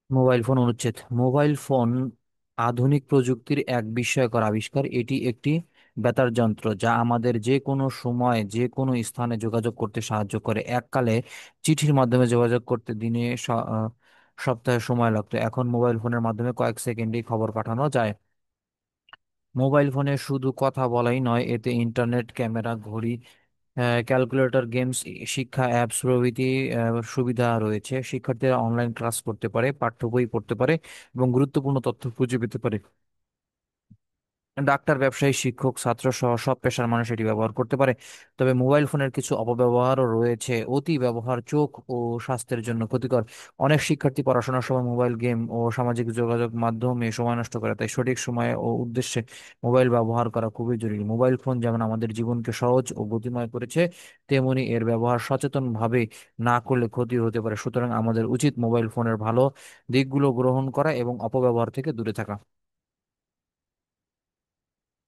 Mobile phone অনুচ্ছেদ। Mobile phone আধুনিক প্রযুক্তির এক বিস্ময়কর আবিষ্কার। এটি একটি বেতার যন্ত্র যা আমাদের যে কোনো সময় যে কোনো স্থানে যোগাযোগ করতে সাহায্য করে। এককালে চিঠির মাধ্যমে যোগাযোগ করতে দিনে সপ্তাহে সময় লাগতো, এখন মোবাইল ফোনের মাধ্যমে কয়েক সেকেন্ডেই খবর পাঠানো যায়। মোবাইল ফোনে শুধু কথা বলাই নয়, এতে ইন্টারনেট, ক্যামেরা, ঘড়ি, ক্যালকুলেটর, গেমস, শিক্ষা অ্যাপস প্রভৃতি সুবিধা রয়েছে। শিক্ষার্থীরা অনলাইন ক্লাস করতে পারে, পাঠ্য বই পড়তে পারে এবং গুরুত্বপূর্ণ তথ্য খুঁজে পেতে পারে। ডাক্তার, ব্যবসায়ী, শিক্ষক, ছাত্র সহ সব পেশার মানুষ এটি ব্যবহার করতে পারে। তবে মোবাইল ফোনের কিছু অপব্যবহারও রয়েছে। অতি ব্যবহার চোখ ও স্বাস্থ্যের জন্য ক্ষতিকর। অনেক শিক্ষার্থী পড়াশোনার সময় মোবাইল গেম ও সামাজিক যোগাযোগ মাধ্যমে সময় নষ্ট করে, তাই সঠিক সময়ে ও উদ্দেশ্যে মোবাইল ব্যবহার করা খুবই জরুরি। মোবাইল ফোন যেমন আমাদের জীবনকে সহজ ও গতিময় করেছে, তেমনি এর ব্যবহার সচেতনভাবে না করলে ক্ষতি হতে পারে। সুতরাং আমাদের উচিত মোবাইল ফোনের ভালো দিকগুলো গ্রহণ করা এবং অপব্যবহার থেকে দূরে থাকা।